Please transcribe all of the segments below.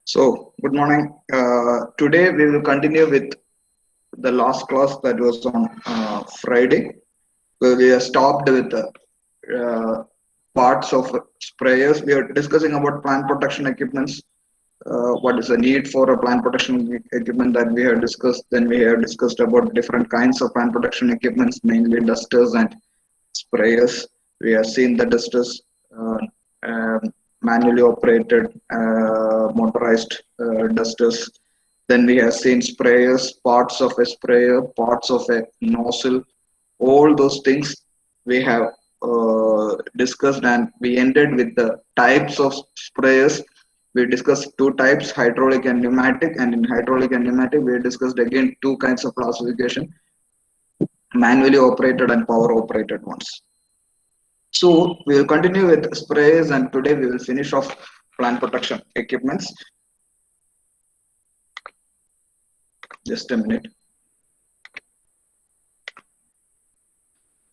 So, good morning. Today we will continue with the last class that was on Friday, where we have stopped with uh, parts of sprayers. We are discussing about plant protection equipments. What is the need for a plant protection equipment that we have discussed? Then we have discussed about different kinds of plant protection equipments, mainly dusters and sprayers. We have seen the dusters, uh, um, manually operated, motorized dusters. Then we have seen sprayers, parts of a sprayer, parts of a nozzle. All those things we have discussed, and we ended with the types of sprayers. We discussed two types, hydraulic and pneumatic, and in hydraulic and pneumatic we discussed again two kinds of classification, manually operated and power operated ones. So we will continue with sprays, and today we will finish off plant protection equipments. Just a minute.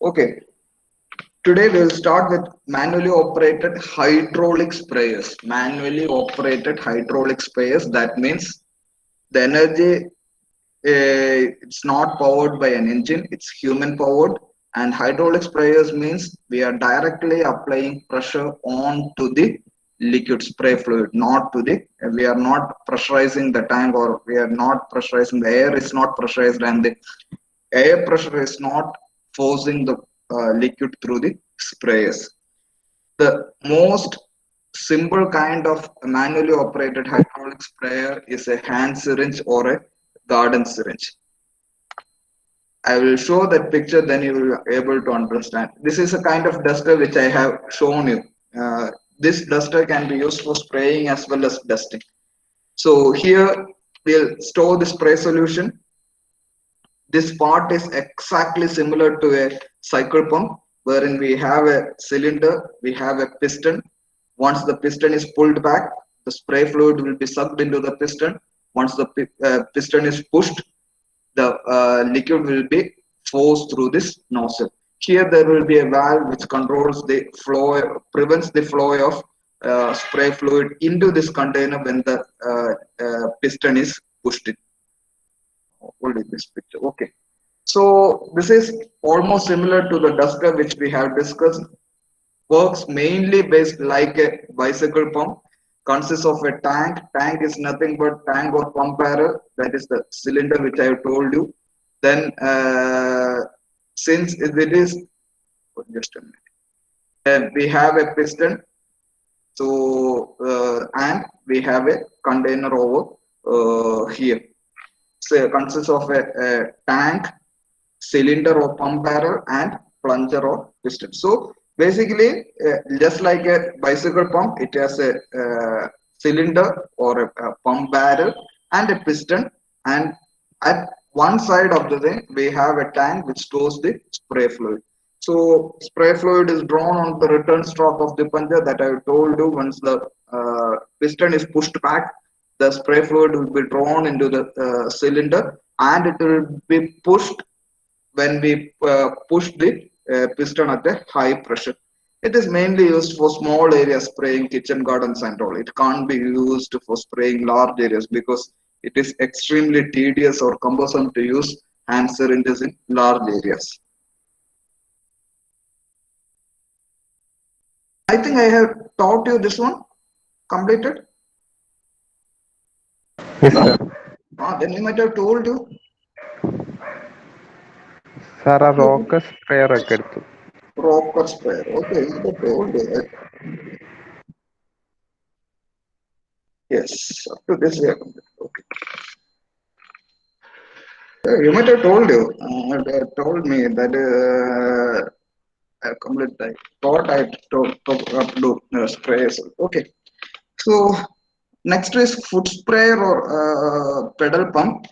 Okay, today we will start with manually operated hydraulic sprayers. Manually operated hydraulic sprayers, that means the energy, it's not powered by an engine, it's human powered. And hydraulic sprayers means we are directly applying pressure onto the liquid spray fluid, not to the, we are not pressurizing the tank, or we are not pressurizing, the air is not pressurized, and the air pressure is not forcing the liquid through the sprayers. The most simple kind of manually operated hydraulic sprayer is a hand syringe or a garden syringe. I will show that picture, then you will be able to understand. This is a kind of duster which I have shown you. This duster can be used for spraying as well as dusting. So here we'll store the spray solution. This part is exactly similar to a cycle pump, wherein we have a cylinder, we have a piston. Once the piston is pulled back, the spray fluid will be sucked into the piston. Once the piston is pushed, the liquid will be forced through this nozzle. Here there will be a valve which controls the flow, prevents the flow of spray fluid into this container when the piston is pushed in. Hold it, this picture. Okay. So this is almost similar to the duster which we have discussed. Works mainly based like a bicycle pump. Consists of a tank. Tank is nothing but tank or pump barrel. That is the cylinder which I have told you. Then since it is, just a minute. Then we have a piston. So and we have a container over here. So it consists of a tank, cylinder or pump barrel, and plunger or piston. So basically, just like a bicycle pump, it has a cylinder or a pump barrel and a piston, and at one side of the thing we have a tank which stores the spray fluid. So spray fluid is drawn on the return stroke of the plunger that I told you. Once the piston is pushed back, the spray fluid will be drawn into the cylinder, and it will be pushed when we push the piston at a high pressure. It is mainly used for small area spraying, kitchen gardens and all. It can't be used for spraying large areas because it is extremely tedious or cumbersome to use hand syringes in large areas. I think I have taught you this one completed. Yes, sir. Then you might have told you. Sir, a rockers prayer എടുത്തു. Rocker sprayer. Okay, you might have told you. Yes, up to this we have completed. Okay. You might have told you. Told me that I completed. I thought I up to sprays. Okay. So next is foot sprayer or pedal pump.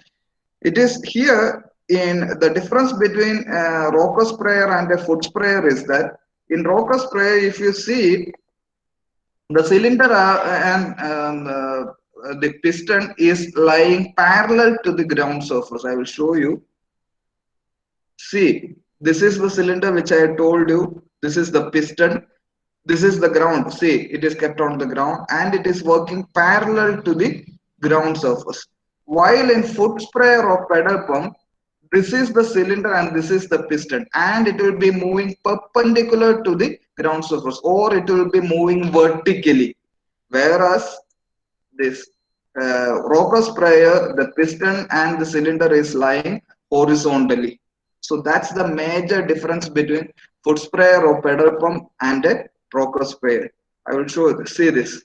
It is here in the difference between rocker sprayer and a foot sprayer is that in rocker sprayer, if you see the cylinder and the piston is lying parallel to the ground surface. I will show you. See, this is the cylinder which I told you. This is the piston. This is the ground. See, it is kept on the ground and it is working parallel to the ground surface. While in foot sprayer or pedal pump, this is the cylinder and this is the piston, and it will be moving perpendicular to the ground surface, or it will be moving vertically. Whereas this rocker sprayer, the piston and the cylinder is lying horizontally. So that's the major difference between foot sprayer or pedal pump and a rocker sprayer. I will show you, see this.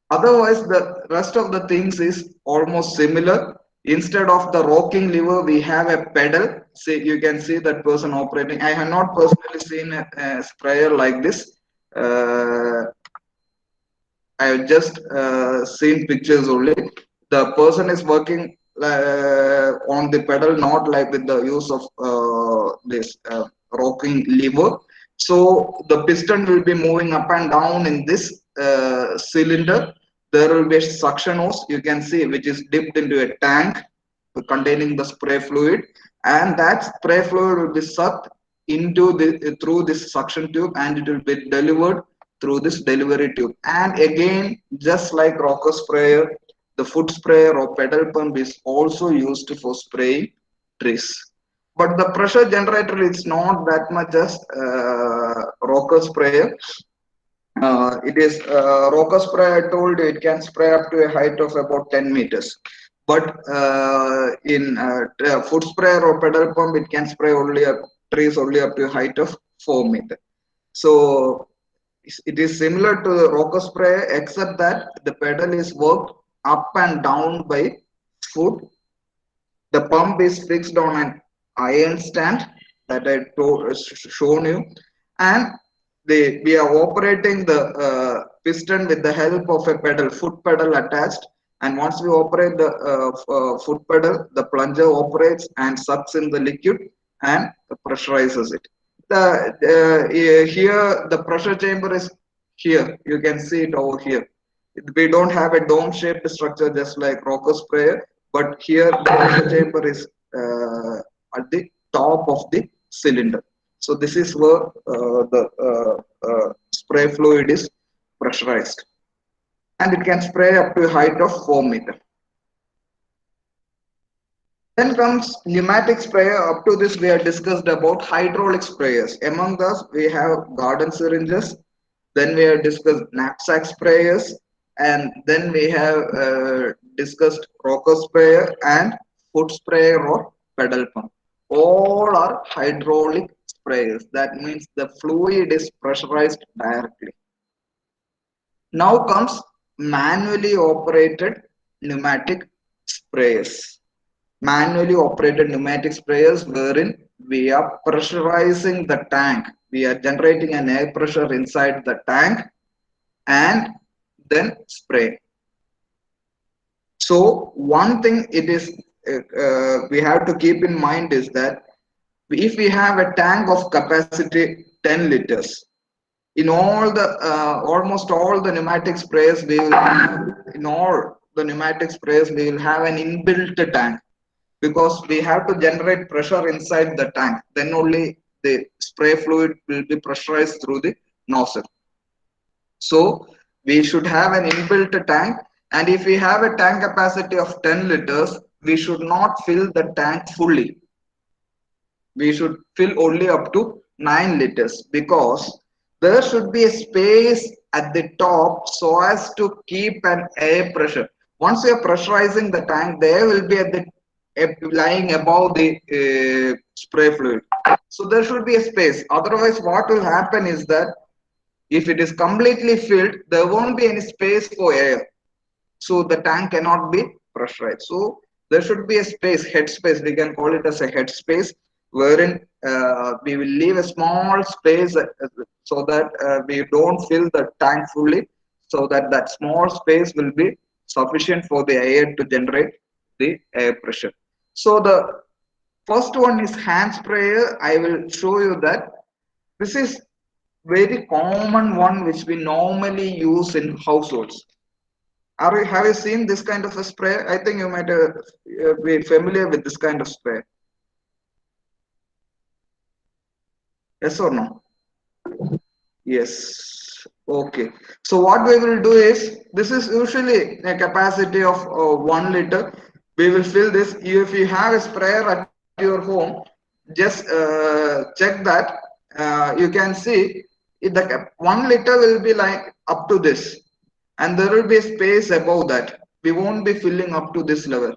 Otherwise, the rest of the things is almost similar. Instead of the rocking lever, we have a pedal. See, you can see that person operating. I have not personally seen a sprayer like this. Uh, I have just seen pictures only. The person is working on the pedal, not like with the use of this rocking lever. So the piston will be moving up and down in this cylinder. There will be a suction hose, you can see, which is dipped into a tank containing the spray fluid, and that spray fluid will be sucked into the through this suction tube, and it will be delivered through this delivery tube. And again, just like rocker sprayer, the foot sprayer or pedal pump is also used for spraying trees. But the pressure generator is not that much as rocker sprayer. It is rocker spray. I told you it can spray up to a height of about 10 meters. But in foot sprayer or pedal pump, it can spray only up trees only up to a height of 4 meters. So it is similar to the rocker spray, except that the pedal is worked up and down by foot. The pump is fixed on an iron stand that I shown you, and we are operating the piston with the help of a pedal, foot pedal attached. And once we operate the foot pedal, the plunger operates and sucks in the liquid and pressurizes it. Here the pressure chamber is here. You can see it over here. We don't have a dome shaped structure just like rocker sprayer, but here the pressure chamber is at the top of the cylinder. So this is where the spray fluid is pressurized, and it can spray up to a height of 4 meters. Then comes pneumatic sprayer. Up to this we have discussed about hydraulic sprayers. Among us we have garden syringes, then we have discussed knapsack sprayers, and then we have discussed rocker sprayer and foot sprayer or pedal pump. All are hydraulic sprayers. That means the fluid is pressurized directly. Now comes manually operated pneumatic sprayers. Manually operated pneumatic sprayers wherein we are pressurizing the tank. We are generating an air pressure inside the tank and then spray. So one thing it is we have to keep in mind is that if we have a tank of capacity 10 liters, in all the almost all the pneumatic sprayers we will have, in all the pneumatic sprayers we will have an inbuilt tank, because we have to generate pressure inside the tank, then only the spray fluid will be pressurized through the nozzle. So we should have an inbuilt tank, and if we have a tank capacity of 10 liters, we should not fill the tank fully. We should fill only up to 9 liters, because there should be a space at the top so as to keep an air pressure. Once you are pressurizing the tank, there will be at the lying above the spray fluid. So there should be a space. Otherwise, what will happen is that if it is completely filled, there won't be any space for air. So the tank cannot be pressurized. So there should be a space, head space. We can call it as a head space, wherein we will leave a small space so that we don't fill the tank fully, so that that small space will be sufficient for the air to generate the air pressure. So the first one is hand sprayer. I will show you that this is very common one which we normally use in households. Have you seen this kind of a spray? I think you might be familiar with this kind of spray. Yes or no? Yes. Okay. So what we will do is, this is usually a capacity of 1 liter. We will fill this. If you have a sprayer at your home, just check that. You can see if the 1 liter will be like up to this, and there will be a space above that. We won't be filling up to this level.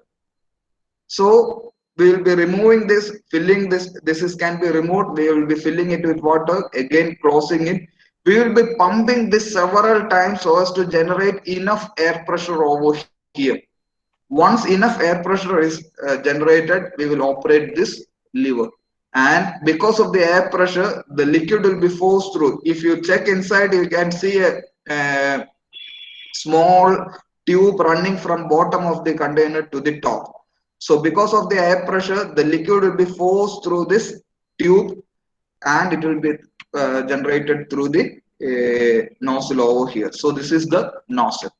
So we will be removing this, filling this. This is can be removed. We will be filling it with water, again closing it. We will be pumping this several times so as to generate enough air pressure over here. Once enough air pressure is generated, we will operate this lever. And because of the air pressure, the liquid will be forced through. If you check inside, you can see a small tube running from bottom of the container to the top. So because of the air pressure, the liquid will be forced through this tube, and it will be generated through the nozzle over here. So this is the nozzle.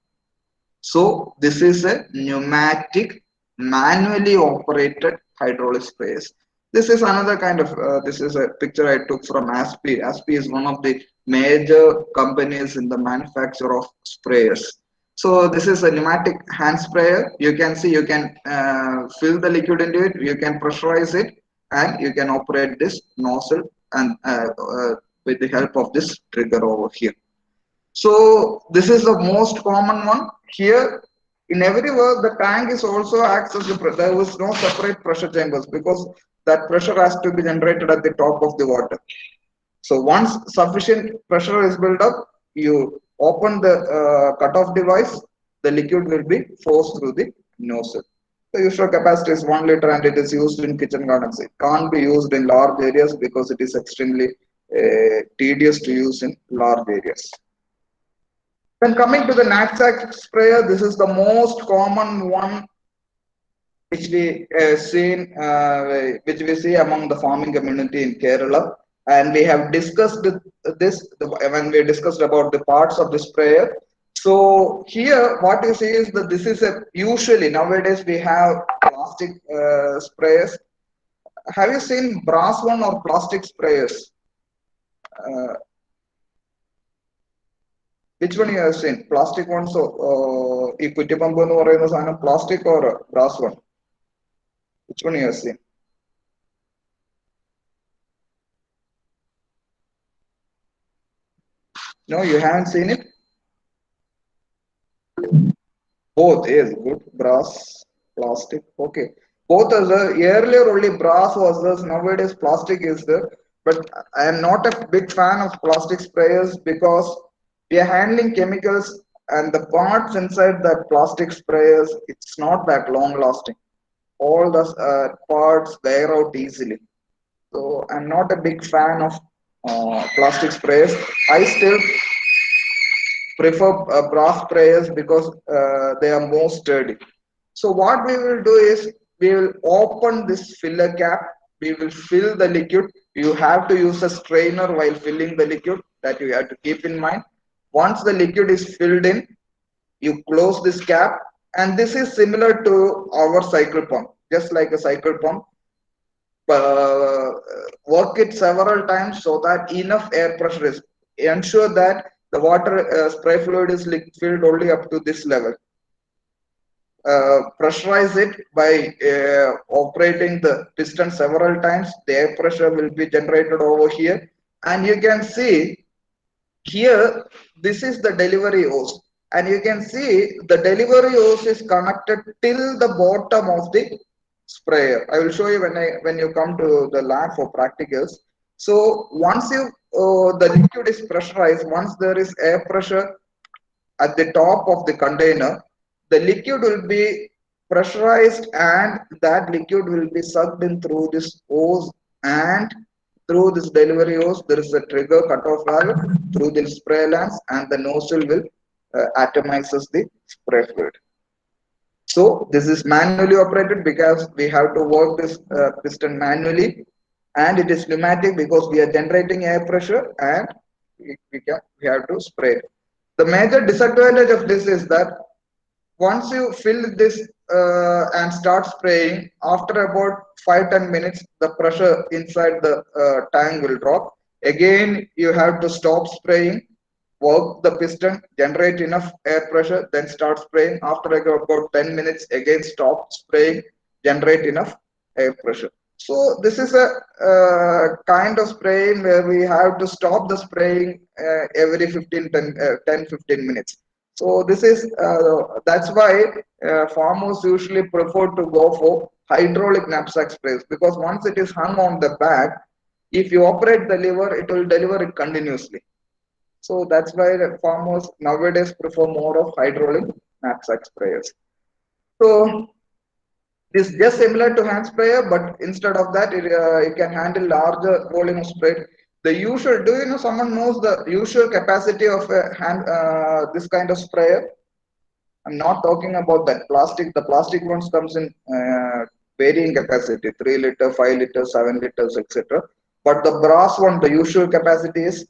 So this is a pneumatic manually operated hydraulic sprayers. This is another kind of, this is a picture I took from ASPI. ASPI is one of the major companies in the manufacture of sprayers. So this is a pneumatic hand sprayer. You can see, you can fill the liquid into it, you can pressurize it, and you can operate this nozzle and with the help of this trigger over here. So this is the most common one. Here in every well, the tank is also acts as there is no separate pressure chambers, because that pressure has to be generated at the top of the water. So once sufficient pressure is built up, you open the cutoff device, the liquid will be forced through the nozzle. The usual capacity is 1 liter, and it is used in kitchen gardens. It can't be used in large areas because it is extremely tedious to use in large areas. Then coming to the knapsack sprayer, this is the most common one which which we see among the farming community in Kerala, and we have discussed this when we discussed about the parts of the sprayer. So here, what you see is that this is a usually nowadays we have plastic sprayers. Have you seen brass one or plastic sprayers? Uh, Which one you have seen? Plastic one, so ഈ കുറ്റിപ്പമ്പ് എന്ന് പറയുന്ന സാധനം plastic or brass one? Which one you have seen? No, you haven't seen it? Both, yes, good. Brass, plastic, okay. Both are there. Earlier only brass was there, nowadays plastic is there. But I am not a big fan of plastic sprayers because we are handling chemicals, and the parts inside that plastic sprayers, it's not that long lasting. All the parts wear out easily. So I'm not a big fan of plastic sprayers. I still prefer brass sprayers because they are more sturdy. So what we will do is, we will open this filler cap, we will fill the liquid. You have to use a strainer while filling the liquid, that you have to keep in mind. Once the liquid is filled in, you close this cap, and this is similar to our cycle pump, just like a cycle pump. uh, Work it several times so that enough air pressure is, ensure that the water spray fluid is filled only up to this level. Pressurize it by operating the piston several times. The air pressure will be generated over here, and you can see here, this is the delivery hose, and you can see the delivery hose is connected till the bottom of the sprayer. I will show you when you come to the lab for practicals. So once you the liquid is pressurized, once there is air pressure at the top of the container, the liquid will be pressurized, and that liquid will be sucked in through this hose, and through this delivery hose there is a trigger cutoff valve through the spray lance, and the nozzle will atomizes the spray fluid. So this is manually operated because we have to work this piston manually, and it is pneumatic because we are generating air pressure, and we have to spray. The major disadvantage of this is that once you fill this and start spraying, after about 5-10 minutes, the pressure inside the tank will drop. Again, you have to stop spraying, work the piston, generate enough air pressure, then start spraying. After about 10 minutes, again stop spraying, generate enough air pressure. So this is a kind of spraying where we have to stop the spraying every 10-15 minutes. So this is that's why farmers usually prefer to go for hydraulic knapsack sprays, because once it is hung on the back, if you operate the lever, it will deliver it continuously. So that's why the farmers nowadays prefer more of hydraulic knapsack sprayers. So it is just similar to hand sprayer, but instead of that, it can handle larger volume of spray. The usual, do you know, someone knows the usual capacity of a hand, this kind of sprayer? I'm not talking about that plastic. The plastic ones comes in varying capacity, 3 liter, 5 liters, 7 liters, etc. But the brass one, the usual capacity is,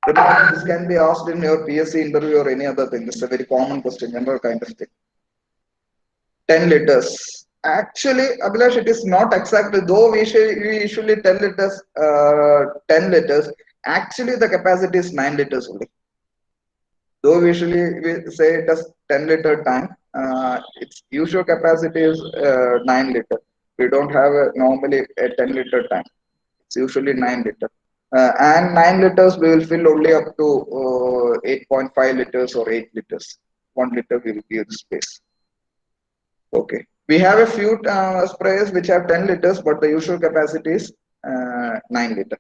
this can be asked in your PSC interview or any other thing. This is a very common question, general kind of thing. 10 liters. Actually, Abhilash, it is not exactly, though we usually tell it as 10 liters. Actually, the capacity is 9 liters only. Though usually we say it as 10-liter tank, its usual capacity is 9 liter. We don't have normally a 10-liter tank. It's usually 9 liter. And 9 liters we will fill only up to 8.5 liters or 8 liters. 1 liter we will give the space. Okay. We have a few sprayers which have 10 liters, but the usual capacity is 9 liter.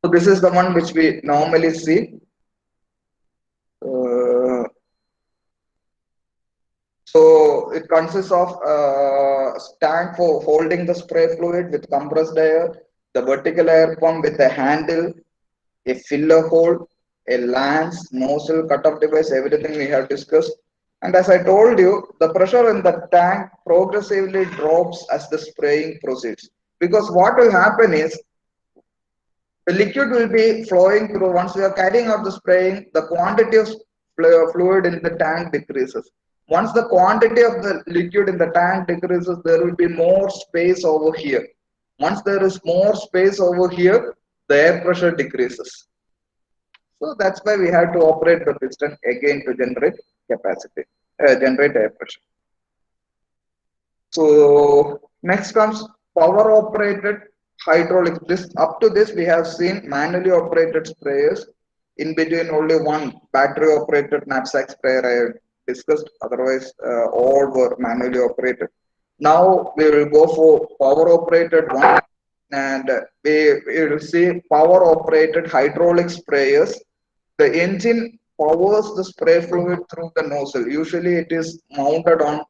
So this is the one which we normally see. So it consists of a tank for holding the spray fluid with compressed air, the vertical air pump with a handle, a filler hole, a lance, nozzle, cutoff device, everything we have discussed. And as I told you, the pressure in the tank progressively drops as the spraying proceeds. Because what will happen is, the liquid will be flowing through. Once we are carrying out the spraying, the quantity of fluid in the tank decreases. Once the quantity of the liquid in the tank decreases, there will be more space over here. Once there is more space over here, the air pressure decreases. So that's why we have to operate the piston again to generate capacity, generate air pressure. So next comes power operated hydraulic. This up to this we have seen manually operated sprayers. In between only one battery operated knapsack sprayer I have discussed. Otherwise all were manually operated. Now we will go for power operated one, and we will see power operated hydraulic sprayers. The engine powers the spray fluid through the nozzle. Usually it is mounted on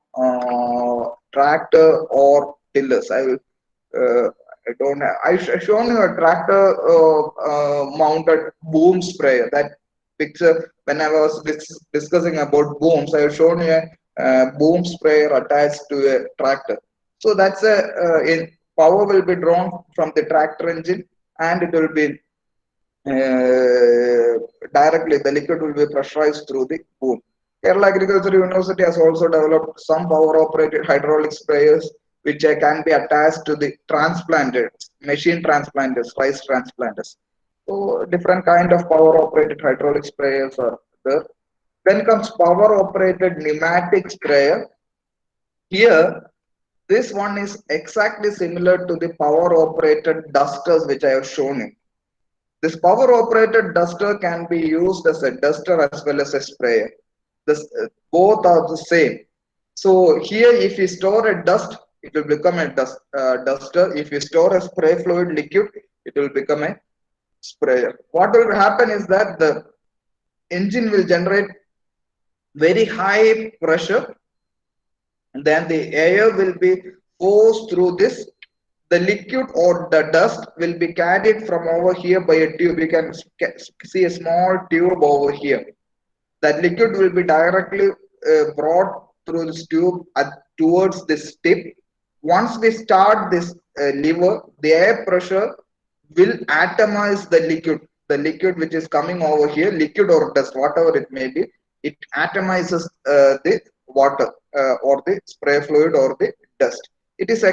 tractor or tillers. I don't have, I shown you a tractor mounted boom sprayer. That picture, when I was discussing about booms, I have shown you a boom sprayer attached to a tractor. So that's power will be drawn from the tractor engine, and it will be directly, the liquid will be pressurized through the boom. Kerala Agriculture University has also developed some power operated hydraulic sprayers which can be attached to the transplanters, machine transplanters, rice transplanters. So different kind of power operated hydraulic sprayers are there. Then comes power operated pneumatic sprayer. Here, this one is exactly similar to the power operated dusters which I have shown you. This power operated duster can be used as a duster as well as a sprayer. Both are the same. So here if you store a dust, it will become a duster. If you store a spray fluid liquid, it will become a sprayer. What will happen is that the engine will generate very high pressure, and then the air will be forced through this. The liquid or the dust will be carried from over here by a tube. You can see a small tube over here. That liquid will be directly brought through this tube towards this tip. Once we start this lever, the air pressure will atomize the liquid. The liquid which is coming over here, liquid or dust, whatever it may be, it atomizes the water or the spray fluid or the dust. It is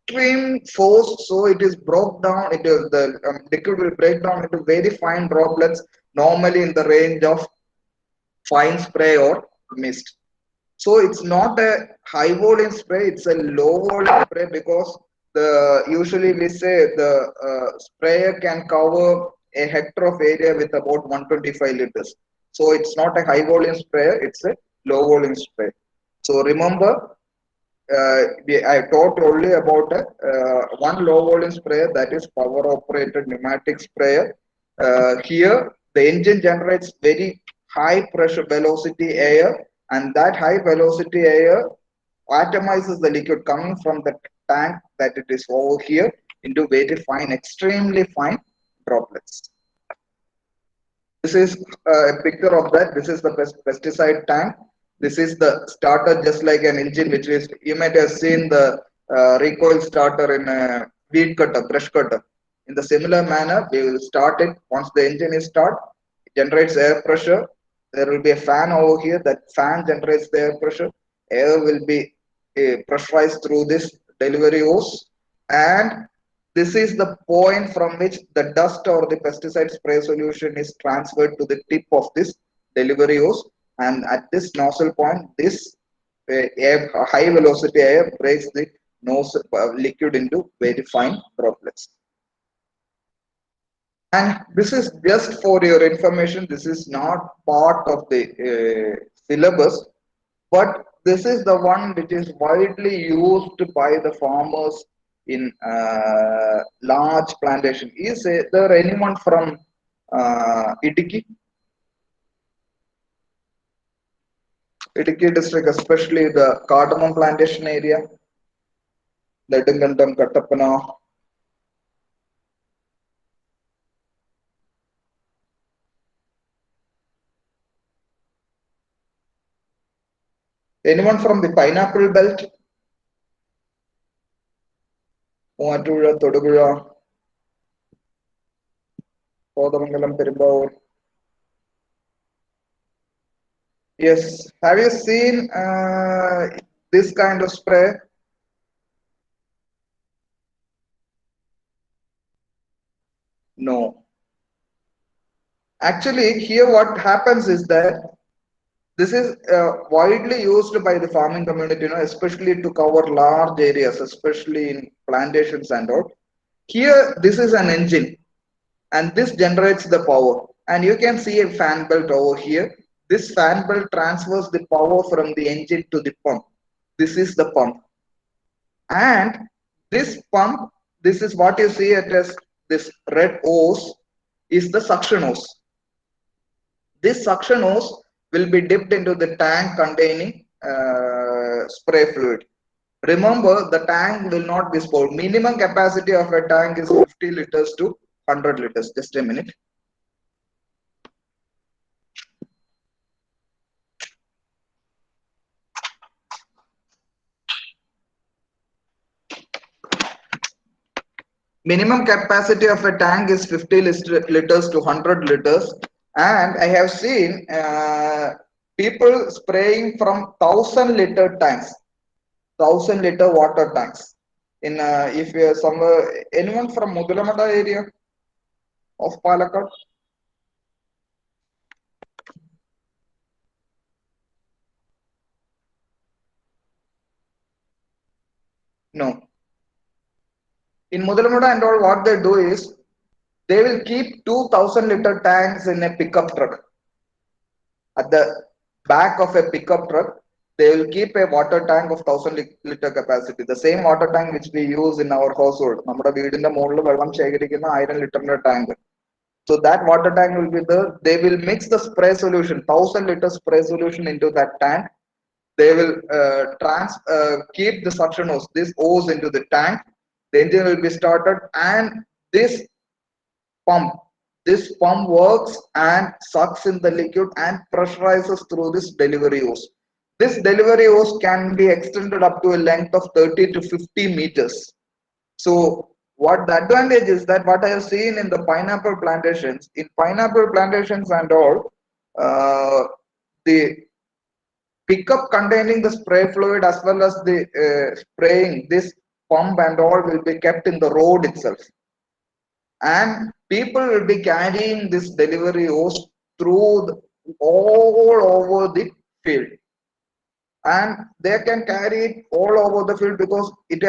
extreme force, so it is broke down. It is the liquid will break down into very fine droplets, normally in the range of fine spray or mist. So it's not a high volume spray; it's a low volume spray because the usually we say the sprayer can cover a hectare of area with about 125 liters. So it's not a high volume sprayer; it's a low volume spray. So remember, I talked only about one low volume sprayer, that is power operated pneumatic sprayer. Here the engine generates very high pressure velocity air, and that high velocity air atomizes the liquid coming from the tank that it is over here into very fine, extremely fine droplets. This is a picture of that. This is the pesticide tank. This is the starter, just like an engine, which is, you might have seen the recoil starter in a weed cutter, brush cutter. In the similar manner, we will start it. Once the engine is start, it generates air pressure. There will be a fan over here. That fan generates the air pressure. Air will be pressurized through this delivery hose, and this is the point from which the dust or the pesticide spray solution is transferred to the tip of this delivery hose, and at this nozzle point, this high velocity air breaks the nozzle liquid into very fine droplets. And this is just for your information. This is not part of the syllabus, but this is the one which is widely used by the farmers in large plantation. Is there anyone from Idiki? Idiki district, especially the cardamom plantation area, Ledungandam, Kattappana. Anyone from the pineapple belt? Moovattuzha, Thodupuzha, Kodamangalam, Perumbaur. Yes. Have you seen this kind of spray? No. Actually, here what happens is that this is widely used by the farming community, especially to cover large areas, especially in plantations and all. Here, this is an engine, and this generates the power. And you can see a fan belt over here. This fan belt transfers the power from the engine to the pump. This is the pump. And this pump, this is what you see it as this red hose, is the suction hose. This suction hose will be dipped into the tank containing spray fluid. Remember, the tank will not be spoiled. Minimum capacity of a tank is 50 liters to 100 liters. Just a minute. Minimum capacity of a tank is 50 liters to 100 liters. And I have seen people spraying from 1,000-liter tanks, 1,000-liter water tanks. In if you are somewhere, anyone from Mudulamada area of Palakkad? No. In Mudulamada and all, what they do is they will keep 2,000-liter tanks in a pickup truck. At the back of a pickup truck, they will keep a water tank of 1,000-liter capacity. The same water tank which we use in our household. നമ്മുടെ വീടിന്റെ മുകളിൽ വെള്ളം ശേഖരിക്കുന്ന 1000-ലിറ്ററിന്റെ tank. So that water tank will be there. They will mix the spray solution, 1,000-liter spray solution into that tank. They will keep the suction hose, this hose into the tank. The engine will be started, and this pump works and sucks in the liquid and pressurizes through this delivery hose. This delivery hose can be extended up to a length of 30 to 50 meters. So what the advantage is that what I have seen in the pineapple plantations, and all, the pickup containing the spray fluid as well as the spraying, this pump and all will be kept in the road itself, and people will be carrying this delivery hose through all over the field, and they can carry it all over the field because it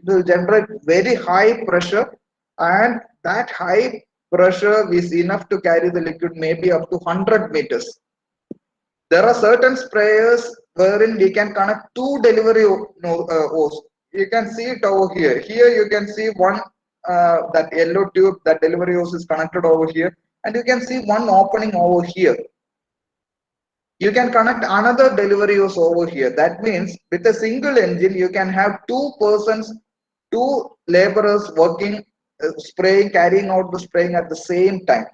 will generate very high pressure, and that high pressure is enough to carry the liquid maybe up to 100 meters. There are certain sprayers wherein we can connect two delivery hose. You can see it over here. Here you can see one, that yellow tube, that delivery hose is connected over here, and you can see one opening over here. You can connect another delivery hose over here. That means with a single engine, you can have two persons, two laborers working, spraying, carrying out the spraying at the same time.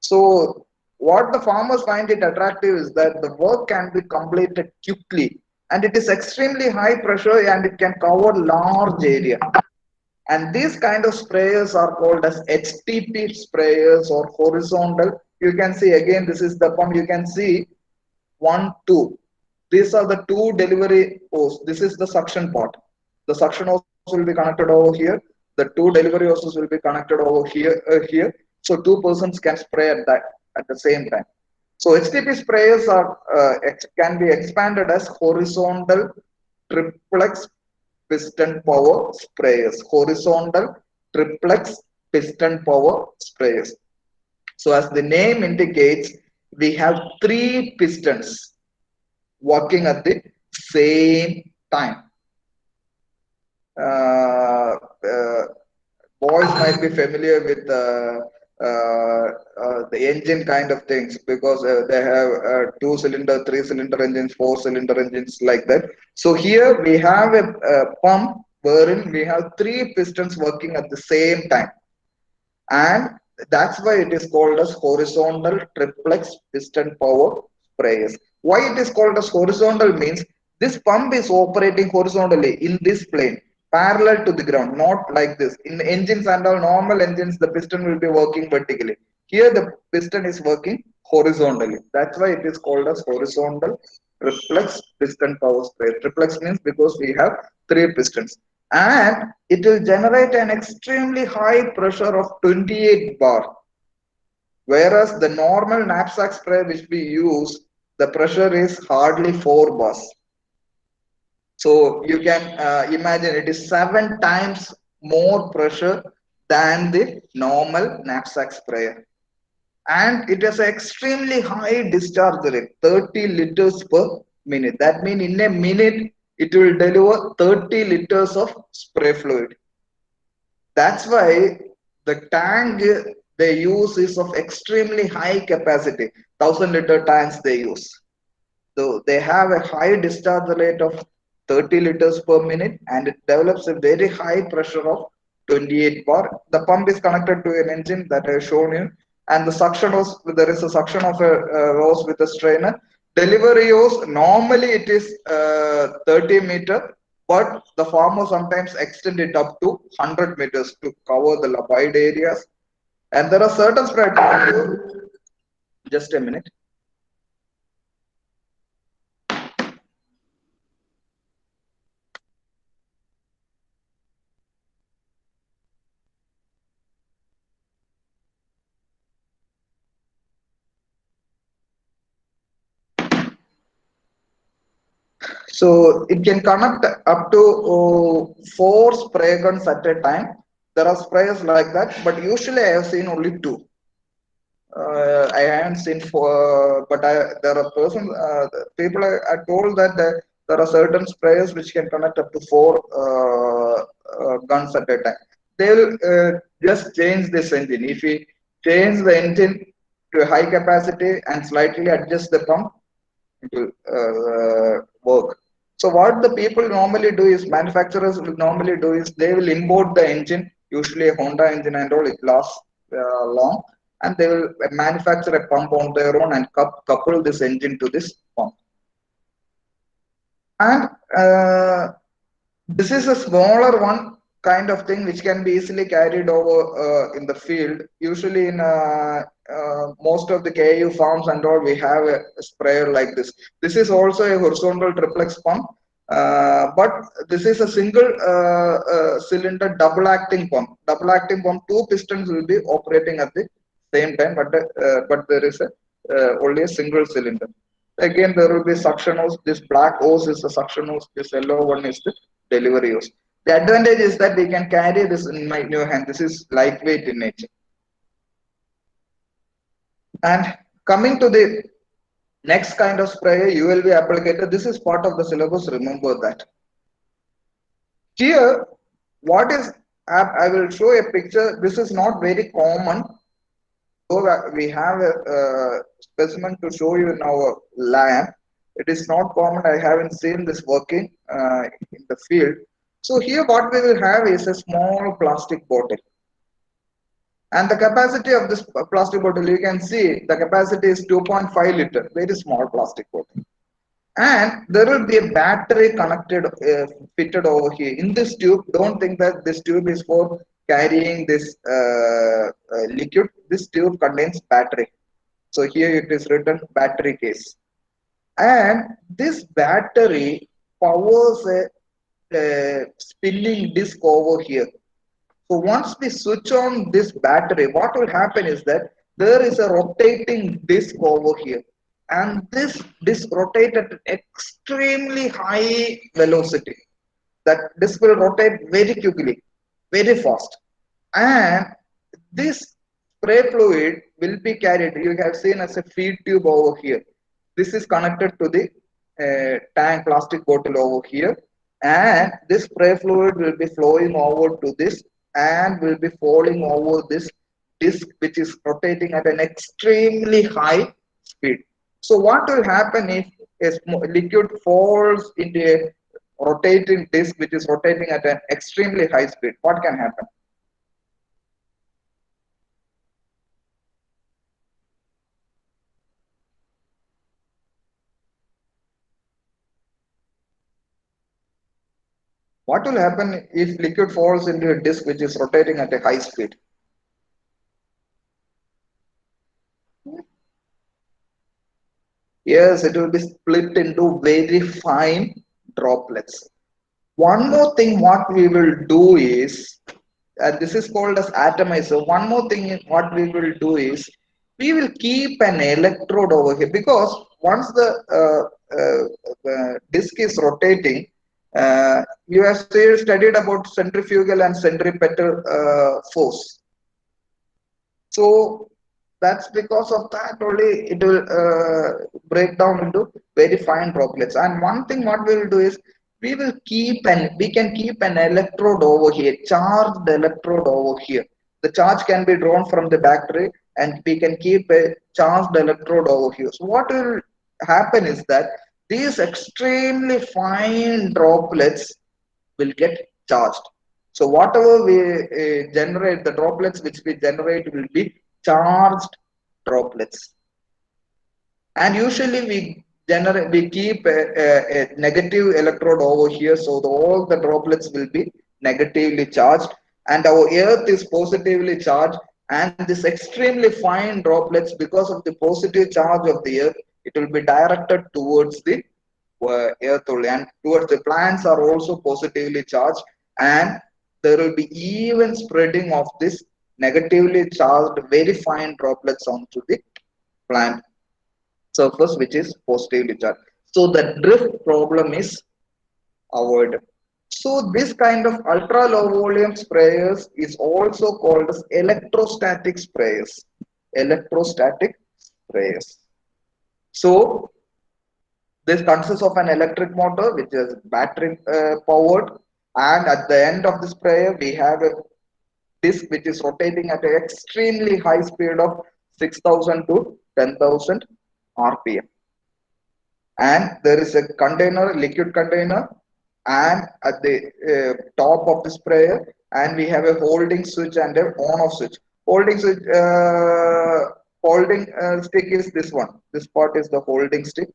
So what the farmers find it attractive is that the work can be completed quickly, and it is extremely high pressure and it can cover large area. And these kind of sprayers are called as HTP sprayers or horizontal. You can see again, this is the pump. You can see one, two. These are the two delivery hose. This is the suction part. The suction hose will be connected over here. The two delivery hoses will be connected over here. So two persons can spray at the same time. So HTP sprayers can be expanded as horizontal triplex piston power sprayers. Horizontal triplex piston power sprayers. So as the name indicates, we have three pistons working at the same time. Uh, uh, Boys might be familiar with the engine kind of things because they have two-cylinder, three-cylinder engines, four-cylinder engines like that. So here we have a pump wherein we have three pistons working at the same time, and that's why it is called as horizontal triplex piston power sprayers. Why it is called as horizontal means this pump is operating horizontally in this plane, parallel to the ground, not like this. In engines and all normal engines, the piston will be working vertically. Here the piston is working horizontally. That's why it is called as horizontal triplex piston power sprayer. Triplex means because we have three pistons, and it will generate an extremely high pressure of 28 bar, whereas the normal knapsack spray which we use, the pressure is hardly 4 bars. So you can imagine it is 7 times more pressure than the normal knapsack sprayer, and it has extremely high discharge rate, 30 liters per minute. That means in a minute it will deliver 30 liters of spray fluid. That's why the tank they use is of extremely high capacity, 1,000-liter tanks they use. So they have a high discharge rate of 30 liters per minute, and it develops a very high pressure of 28 bar. The pump is connected to an engine that I have shown you, and the suction hose, there is a suction of a hose with a strainer. Delivery hose, normally it is 30 meter, but the farmer sometimes extend it up to 100 meters to cover the wide areas. And there are certain spread. Just a minute. So it can connect up to 4 spray guns at a time. There are sprayers like that, but usually I have seen only 2. I haven't seen 4, but there are people are told that there are certain sprayers which can connect up to 4 guns at a time. They will just change this engine. If we change the engine to a high capacity and slightly adjust the pump, it will work. So what the people normally do is, manufacturers will normally do is, they will import the engine, usually a Honda engine and all, it lasts long, and they will manufacture a pump on their own and couple this engine to this pump. And this is a smaller one kind of thing which can be easily carried over in the field. Usually in most of the KU farms and all, we have a sprayer like this. This is also a horizontal triplex pump. But this is a single cylinder double acting pump. Double acting pump, two pistons will be operating at the same time, but there is a only a single cylinder. Again, there will be suction hose. This black hose is the suction hose. This yellow one is the delivery hose. The advantage is that we can carry this in my new hand. This is lightweight in nature. And coming to the next kind of sprayer, ULV applicator. This is part of the syllabus. Remember that. Here, what is, I will show a picture. This is not very common. So we have a specimen to show you in our lab. It is not common. I haven't seen this working in the field. So here what we will have is a small plastic bottle. And the capacity of this plastic bottle, you can see the capacity is 2.5 liter, very small plastic bottle. And there will be a battery connected, fitted over here. In this tube, don't think that this tube is for carrying this liquid. This tube contains battery. So here it is written battery case. And this battery powers a spinning disc over here. So once we switch on this battery, what will happen is that there is a rotating disc over here. And this disc rotates at extremely high velocity. That disc will rotate very quickly, very fast. And this spray fluid will be carried. You have seen as a feed tube over here. This is connected to the tank plastic bottle over here. And this spray fluid will be flowing over to this and will be falling over this disc which is rotating at an extremely high speed. So what will happen if a liquid falls into a rotating disc which is rotating at an extremely high speed? What can happen? What will happen if liquid falls into a disc which is rotating at a high speed? Yes, it will be split into very fine droplets. One more thing what we will do is, this is called as atomizer. One more thing what we will do is, we will keep an electrode over here because once the disc is rotating, you have still studied about centrifugal and centripetal force. So that's because of that only it will break down into very fine droplets. And one thing what we will do is we can keep an electrode over here, charged electrode over here. The charge can be drawn from the battery and we can keep a charged electrode over here. So what will happen is that these extremely fine droplets will get charged. So whatever we generate, the droplets which we generate will be charged droplets. And usually we keep a negative electrode over here, so all the droplets will be negatively charged, and our earth is positively charged. And this extremely fine droplets, because of the positive charge of the earth, it will be directed towards the earth only, and towards the plants are also positively charged, and there will be even spreading of this negatively charged very fine droplets onto the plant surface which is positively charged. So the drift problem is avoided. So this kind of ultra low volume sprayers is also called as electrostatic sprayers. Electrostatic sprayers. So this consists of an electric motor which is battery powered, and at the end of the sprayer we have a disc which is rotating at an extremely high speed of 6,000 to 10,000 RPM. And there is a container, liquid container, and at the top of the sprayer, and we have a holding switch and a on-off switch. Holding switch, holding stick is this one. This part is the holding stick,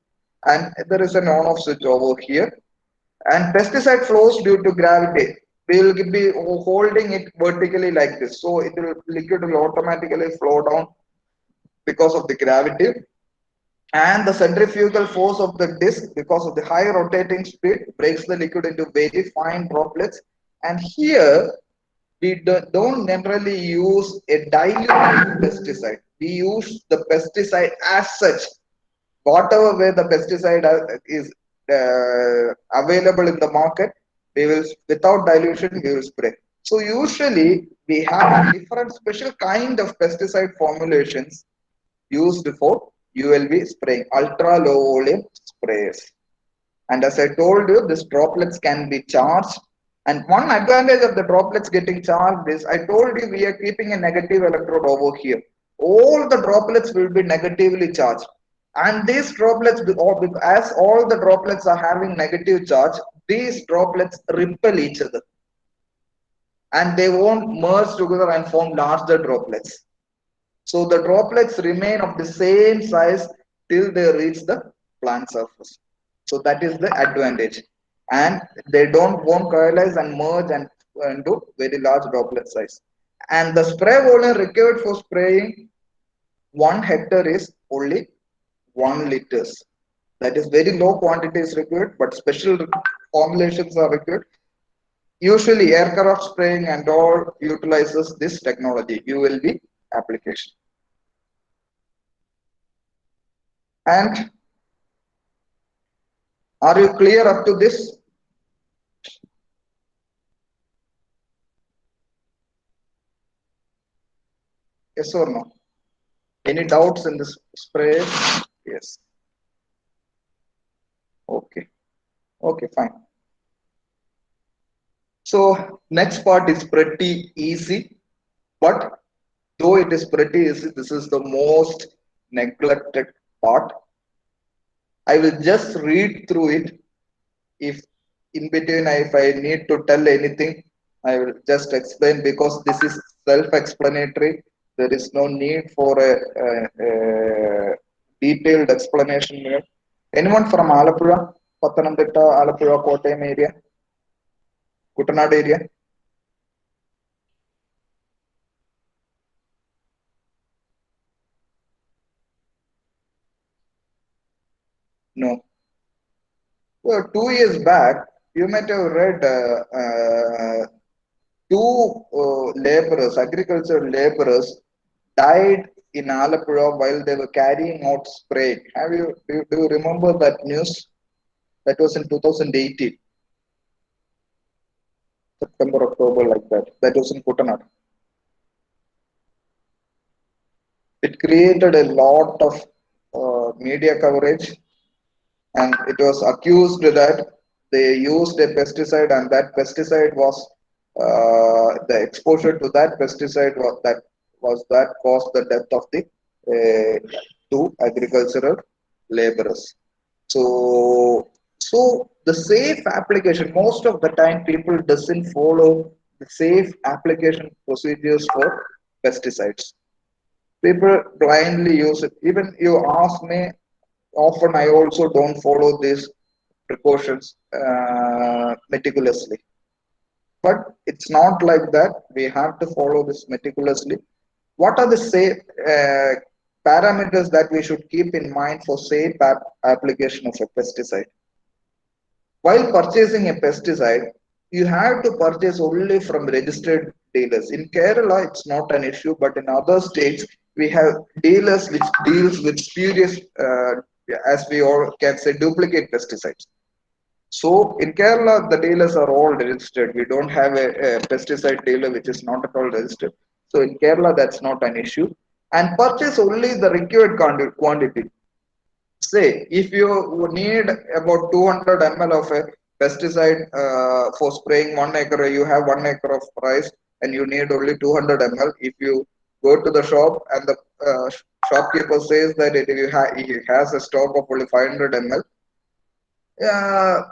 and there is an on-off switch over here. And pesticide flows due to gravity. We will be holding it vertically like this, so it will liquid will automatically flow down because of the gravity. And the centrifugal force of the disc, because of the high rotating speed, breaks the liquid into very fine droplets. And here we don't generally use a diluted pesticide. We use the pesticide as such. Whatever way the pesticide is available in the market, we will, without dilution, we will spray. So usually we have different special kind of pesticide formulations used for ULV spraying, ultra low volume sprayers. And as I told you, these droplets can be charged. And one advantage of the droplets getting charged is, I told you, we are keeping a negative electrode over here. All the droplets will be negatively charged. And these droplets, as all the droplets are having negative charge, these droplets repel each other. And they won't merge together and form larger droplets. So the droplets remain of the same size till they reach the plant surface. So that is the advantage. And they won't coalesce and merge and into very large droplet size. And the spray volume required for spraying 1 hectare is only 1 liters. That is very low quantity is required, but special formulations are required. Usually aircraft spraying and all utilizes this technology, ULV application. And are you clear up to this? Yes or no? Any doubts in this spray? Yes. Okay. Okay, fine. So next part is pretty easy, but though it is pretty easy, this is the most neglected part. I will just read through it. If in between, if I need to tell anything, I will just explain, because this is self-explanatory. There is no need for a detailed explanation here. Anyone from Alappuzha, Pathanamthitta, Alappuzha, Kottayam area, Kuttanad area? No. Well, 2 years back, you might have read two laborers, agricultural laborers, died in Alappuzha while they were carrying out spray. Do you remember that news? That was in 2018, September, October, like that. That was in Kuttanad. It created a lot of media coverage, and it was accused that they used a pesticide, and that pesticide was the exposure to that pesticide was that caused the death of the two agricultural laborers. So the safe application, most of the time people doesn't follow the safe application procedures for pesticides. People blindly use it. Even you ask me, often I also don't follow these precautions meticulously. But it's not like that. We have to follow this meticulously. What are the safe parameters that we should keep in mind for safe application of a pesticide? While purchasing a pesticide, you have to purchase only from registered dealers. In Kerala, it's not an issue, but in other states, we have dealers which deals with spurious, as we all can say, duplicate pesticides. So in Kerala, the dealers are all registered. We don't have a pesticide dealer which is not at all registered. So in Kerala, that's not an issue. And purchase only the required quantity. Say, if you need about 200 ml of a pesticide for spraying 1 acre, you have 1 acre of rice and you need only 200 ml. If you go to the shop and the shopkeeper says that he has a stock of only 500 ml,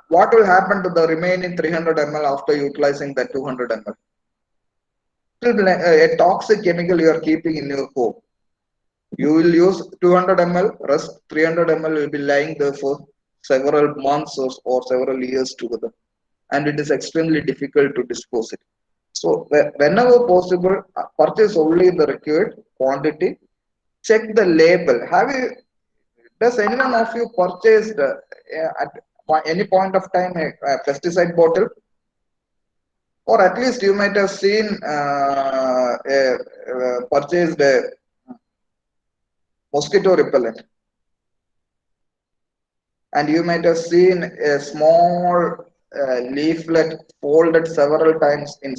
what will happen to the remaining 300 ml after utilizing that 200 ml? It will be a toxic chemical you are keeping in your home. You will use 200 ml, rest 300 ml will be lying there for several months or several years together. And it is extremely difficult to dispose it. So whenever possible, purchase only the required quantity. Check the label. Does anyone of you purchased at any point of time a pesticide bottle? Or at least you might have seen purchased a mosquito repellent, and you might have seen a small leaflet folded several times in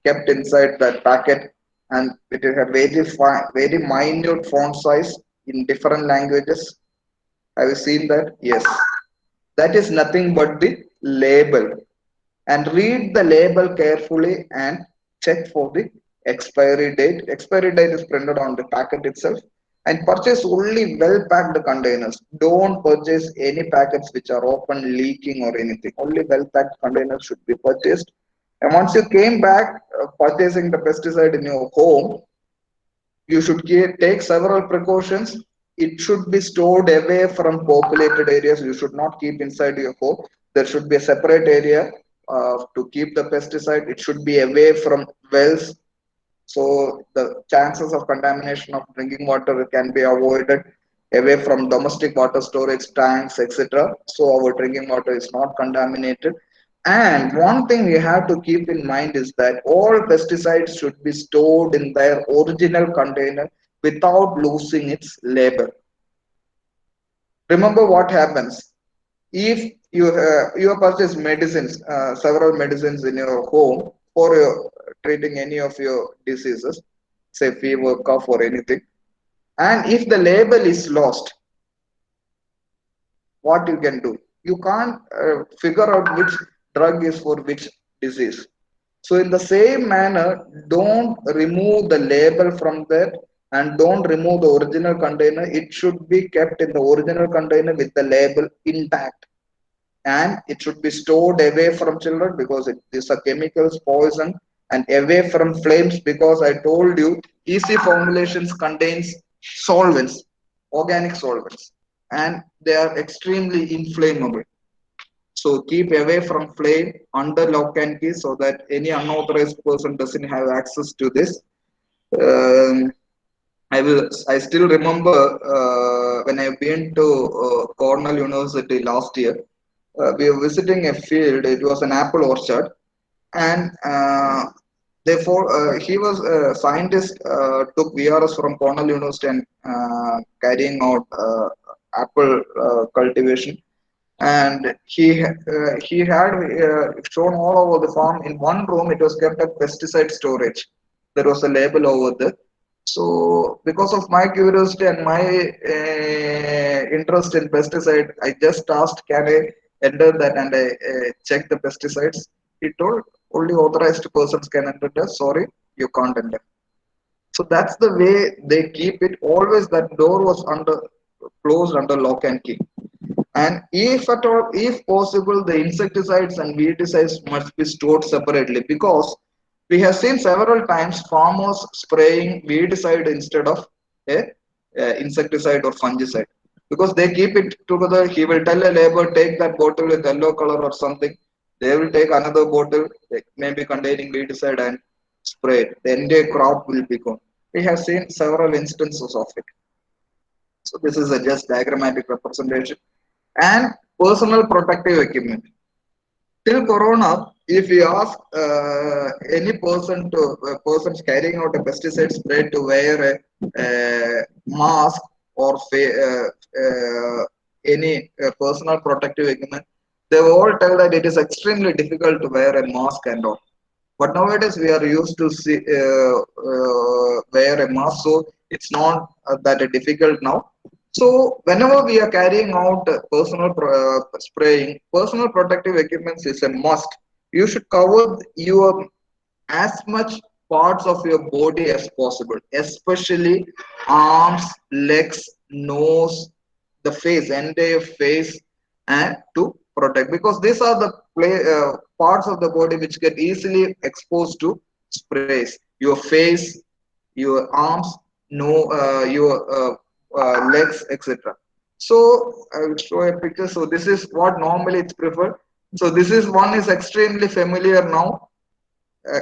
kept inside that packet, and it had very minute font size in different languages. Have you seen that? Yes, that is nothing but the label. And read the label carefully and check for the expiry date. Expiry date is printed on the packet itself. And purchase only well packed containers. Don't purchase any packets which are open, leaking, or anything. Only well packed containers should be purchased. And once you came back purchasing the pesticide in your home, you should take several precautions. It should be stored away from populated areas. You should not keep inside your home. There should be a separate area to keep the pesticide. It should be away from wells, so the chances of contamination of drinking water can be avoided, away from domestic water storage tanks, etc., so our drinking water is not contaminated. And one thing we have to keep in mind is that all pesticides should be stored in their original container without losing its label. Remember what happens if you have purchased medicines, several medicines in your home for treating any of your diseases, say fever, cough, or anything, and if the label is lost, what you can do? You can't figure out which drug is for which disease. So in the same manner, don't remove the label from that, and don't remove the original container. It should be kept in the original container with the label intact, and it should be stored away from children because it is a chemicals poison, and away from flames because I told you easy formulations contains solvents, organic solvents, and they are extremely inflammable. So keep away from flame, under lock and key, so that any unauthorized person doesn't have access to this. um, I still remember when I've been to Cornell University last year. We were visiting a field. It was an apple orchard, and therefore he was a scientist. Took VRS from Cornell University and carrying out apple cultivation. And he had shown all over the farm. In one room, it was kept at pesticide storage. There was a label over there. So, because of my curiosity and my interest in pesticide, I just asked, "Can I enter that?" And I checked the pesticides. He told only authorized persons can enter. That. Sorry, you can't enter. So that's the way they keep it. Always that door was closed under lock and key. And if at all, if possible, the insecticides and weedicides must be stored separately, because we have seen several times farmers spraying weedicide instead of a insecticide or fungicide, because they keep it together. He will tell a labor, take that bottle with yellow color or something. They will take another bottle, maybe containing weedicide, and spray it. The entire crop will be gone. We have seen several instances of it. So this is a just diagrammatic representation. And personal protective equipment. Till Corona, if you ask any persons carrying out a pesticide spray to wear a mask or any personal protective equipment, they will all tell that it is extremely difficult to wear a mask and all. But nowadays we are used to wear a mask, so it's not that difficult now. So whenever we are carrying out spraying, personal protective equipment is a must. You should cover your as much parts of your body as possible, especially arms, legs, nose, the face, entire face, and to protect, because these are the parts of the body which get easily exposed to sprays. Your face, your arms, no, your legs, etc. So I will show a picture. So this is what normally it's preferred. So this is one is extremely familiar now.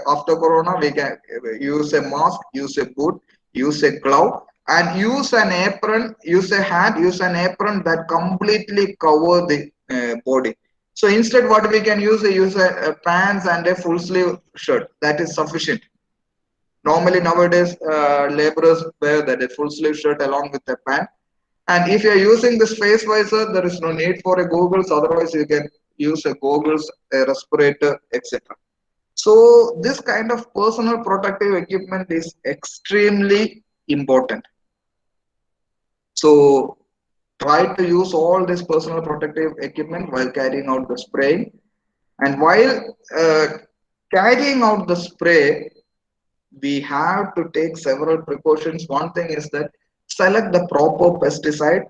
After Corona, we can use a mask, use a boot, use a glove, and use an apron, use a hat, use an apron that completely cover the body. So instead, what we can use a pants and a full sleeve shirt. That is sufficient. Normally nowadays, laborers wear that a full sleeve shirt along with a pant. And if you are using this face visor, there is no need for a goggles. Otherwise, you can use a goggles, a respirator, etc. So this kind of personal protective equipment is extremely important. So try to use all this personal protective equipment while carrying out the spraying. And while carrying out the spray, we have to take several precautions. One thing is that select the proper pesticide.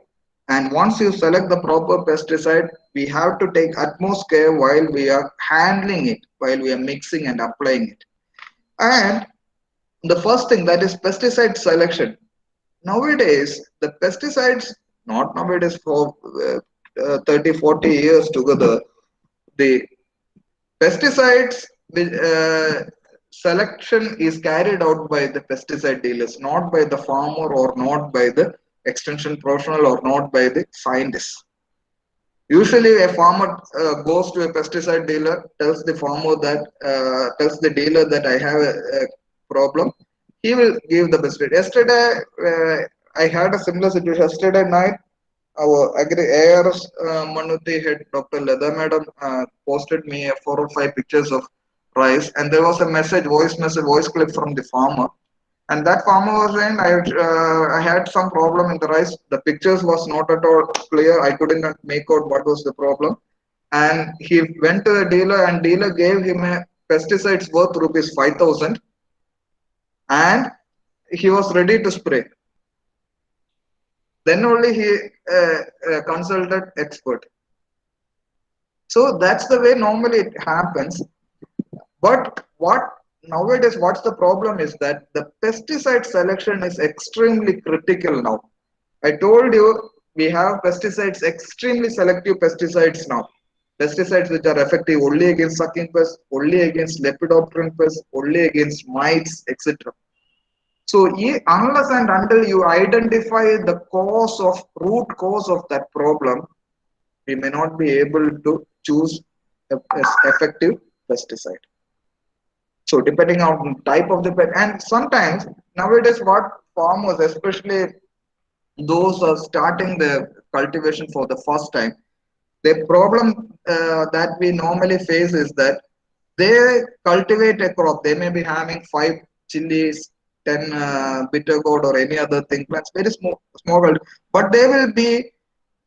And once you select the proper pesticide, we have to take utmost care while we are handling it, while we are mixing and applying it. And the first thing, that is pesticide selection. Nowadays, the pesticides, not nowadays, for 30, 40 years together, the pesticides selection is carried out by the pesticide dealers, not by the farmer or not by the extension professional or not by the scientists. Usually, a farmer goes to a pesticide dealer, tells the farmer that, tells the dealer that I have a problem. He will give the pesticide. Yesterday, I had a similar situation. Yesterday night, our agri ARS Manuti head Dr. Leda Madam posted me 4 or 5 pictures of rice, and there was a message, voice clip from the farmer. And that farmer was saying, I had some problem in the rice. The pictures was not at all clear. I couldn't make out what was the problem. And he went to the dealer, and dealer gave him a pesticides worth rupees 5,000, and he was ready to spray. Then only he consulted expert. So that's the way normally it happens. But what nowadays, what's the problem is that the pesticide selection is extremely critical now. I told you we have pesticides, extremely selective pesticides now. Pesticides which are effective only against sucking pests, only against lepidopteran pests, only against mites, etc. So unless and until you identify the root cause of that problem, we may not be able to choose a effective pesticide. So depending on type of the pet, and sometimes nowadays what farmers, especially those are starting the cultivation for the first time, the problem that we normally face is that they cultivate a crop. They may be having 5 chilies, 10 bitter gourd or any other thing plants, very small, but they will be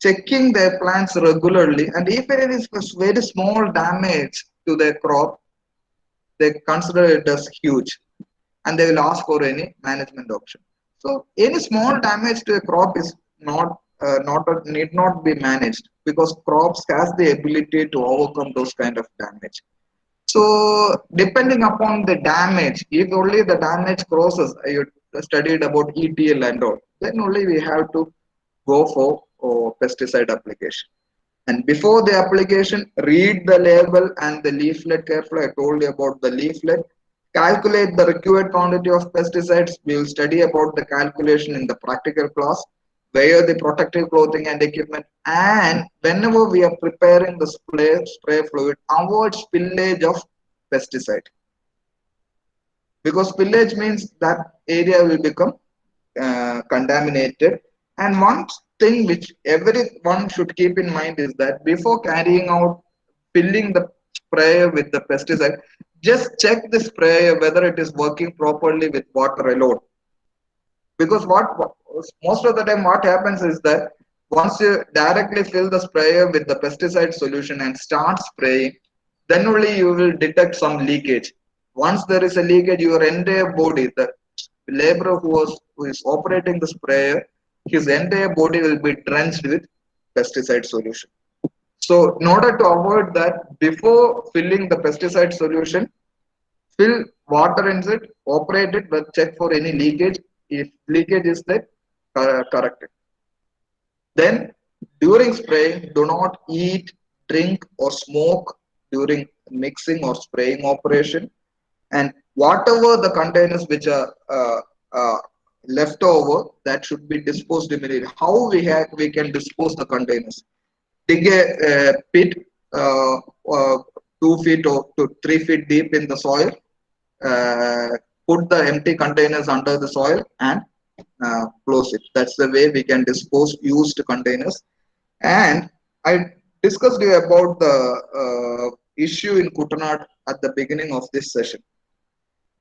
checking their plants regularly. And if it is a very small damage to their crop, they consider it as huge, and they will ask for any management option. So any small damage to a crop is need not be managed, because crops has the ability to overcome those kind of damage. So depending upon the damage, if only the damage crosses, you studied about ETL and all, then only we have to go for pesticide application. And before the application, read the label and the leaflet carefully. I told you about the leaflet. Calculate the required quantity of pesticides. We will study about the calculation in the practical class. Wear the protective clothing and equipment. And whenever we are preparing the spray fluid, avoid spillage of pesticide. Because spillage means that area will become contaminated. And one thing which everyone should keep in mind is that before carrying out filling the sprayer with the pesticide, just check the sprayer whether it is working properly with water alone. Because most of the time what happens is that once you directly fill the sprayer with the pesticide solution and start spraying, then only you will detect some leakage. Once there is a leakage, your entire body, the laborer who is operating the sprayer, his entire body will be drenched with pesticide solution. So in order to avoid that, before filling the pesticide solution, fill water in it, operate it, but check for any leakage. If leakage is there, correct it. Then during spraying, do not eat, drink or smoke during mixing or spraying operation. And whatever the containers which are left over that should be disposed immediately. How we can dispose the containers? Dig a pit uh, uh, 2 feet or to 3 feet deep in the soil. Uh, Put the empty containers under the soil and close it. That's the way we can dispose used containers. And I discussed you about the issue in Kutanad at the beginning of this session.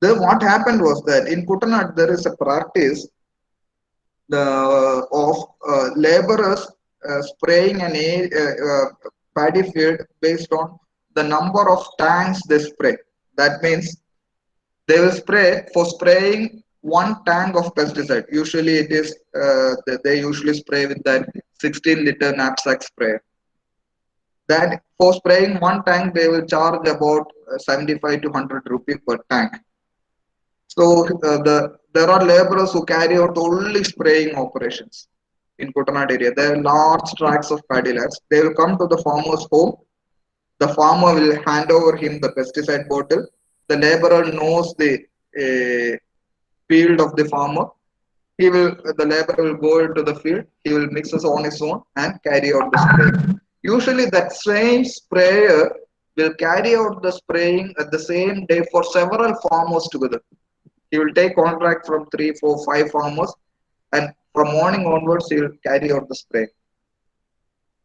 Then what happened was that in Kutanad there is a practice of laborers spraying paddy field based on the number of tanks they spray. That means they will spray for spraying one tank of pesticide. Usually it is they usually spray with that 16-liter knapsack sprayer. That for spraying one tank they will charge about 75 to 100 rupees per tank. So there are laborers who carry out only spraying operations in Kutanad area. There are large tracts of paddy lands. They will come to the farmer's home. The farmer will hand over him the pesticide bottle. The laborer knows the field of the farmer. The laborer will go into the field. He will mix it on his own and carry out the spray. Usually, that same sprayer will carry out the spraying at the same day for several farmers together. He will take contract from 3, 4, 5 farmers, and from morning onwards, he will carry out the spray.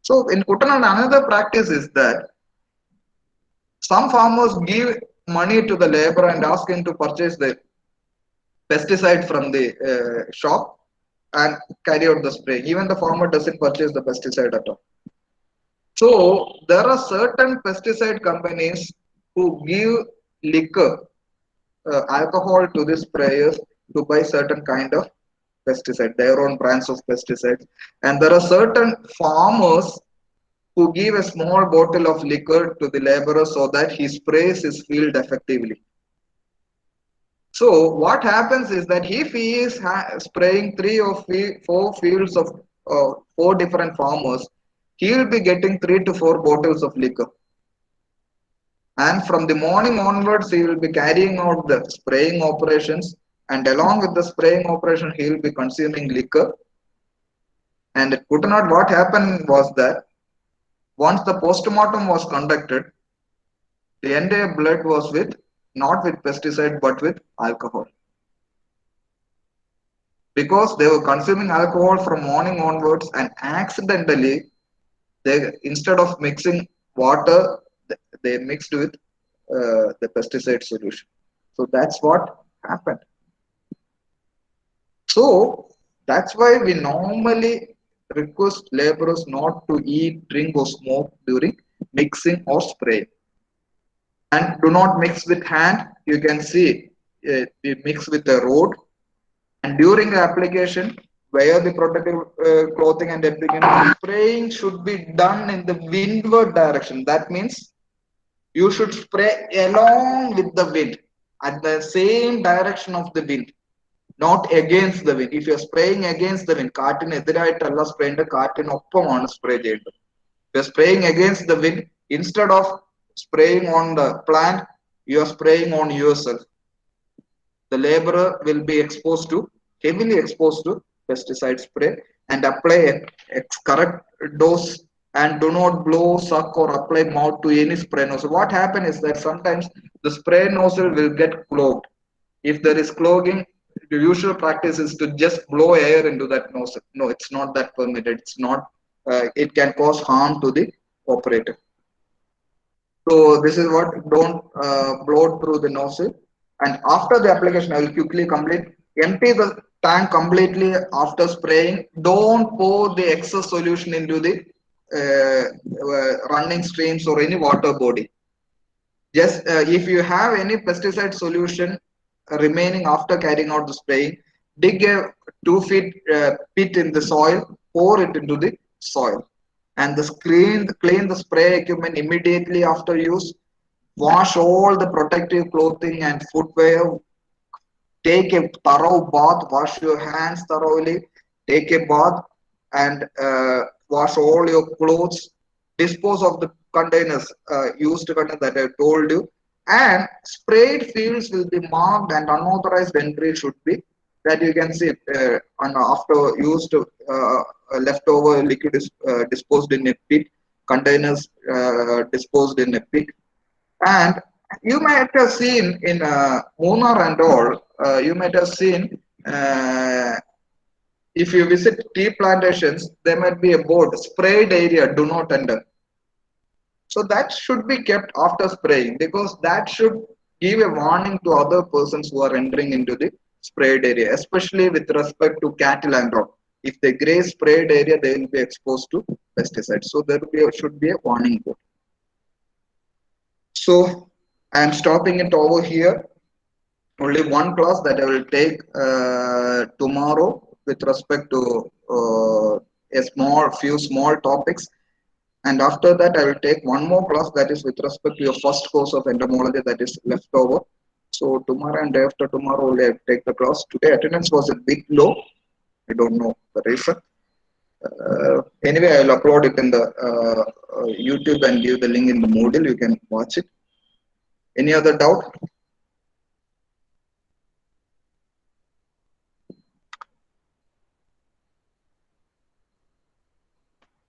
So, in Kutanad, another practice is that some farmers give money to the laborer and ask him to purchase the pesticide from the shop and carry out the spray. Even the farmer doesn't purchase the pesticide at all. So there are certain pesticide companies who give liquor, alcohol to the sprayers to buy certain kind of pesticide, their own brands of pesticides. And there are certain farmers who give a small bottle of liquor to the laborer so that he sprays his field effectively. So what happens is that if he is spraying 3 or 4 fields of 4 different farmers, he will be getting 3 to 4 bottles of liquor. And from the morning onwards, he will be carrying out the spraying operations. And along with the spraying operation, he will be consuming liquor. And at Kutanad, what happened was that once the postmortem was conducted, the entire blood was not with pesticide but with alcohol. Because they were consuming alcohol from morning onwards, and accidentally, instead of mixing water, they mixed with the pesticide solution. So that's what happened. So that's why we normally request laborers not to eat, drink, or smoke during mixing or spraying. And do not mix with hand. You can see we mix with the road. And during the application, wear the protective clothing and everything. Spraying should be done in the windward direction. That means you should spray along with the wind, at the same direction of the wind, not against the wind. If you are spraying against the wind, കാറ്റിനെതിരായിട്ടല്ല spraying, കാറ്റിനൊപ്പമാണ് spray ചെയ്യേണ്ടത്. If you are spraying against the wind, instead of spraying on the plant, you are spraying on yourself. The laborer will be heavily exposed to pesticide spray, and apply a correct dose, and do not blow, suck, or apply mouth to any spray nozzle. What happens is that sometimes the spray nozzle will get clogged. If there is clogging, the usual practice is to just blow air into that nozzle. No, it's not that permitted. It's not. It can cause harm to the operator. So this is what, don't blow through the nozzle. And after the application, I will quickly complete. Empty the tank completely after spraying. Don't pour the excess solution into the running streams or any water body. Just if you have any pesticide solution remaining after carrying out the spraying, dig a 2 feet pit in the soil, pour it into the soil, and clean the spray equipment immediately after use. Wash all the protective clothing and footwear. Take a thorough bath. Wash your hands thoroughly. Take a bath and wash all your clothes. Dispose of the containers, used containers that I told you. And sprayed fields will be marked, and unauthorized entry should be that you can see on after used leftover liquid is disposed in a pit, containers disposed in a pit. And you might have seen in Munnar and all, you might have seen uh, if you visit tea plantations, there might be a board, sprayed area, do not enter. So that should be kept after spraying, because that should give a warning to other persons who are entering into the sprayed area, especially with respect to cattle and all. If they graze sprayed area, they will be exposed to pesticides. So there will be should be a warning board. So I am stopping it over here. Only one class that I will take tomorrow with respect to a few small topics, and after that I will take one more class that is with respect to your first course of entomology that is left over. So tomorrow and day after tomorrow only I will take the class. Today attendance was a bit low. I don't know the reason. Anyway, I will upload it in the YouTube and give the link in the Moodle. You can watch it. Any other doubt?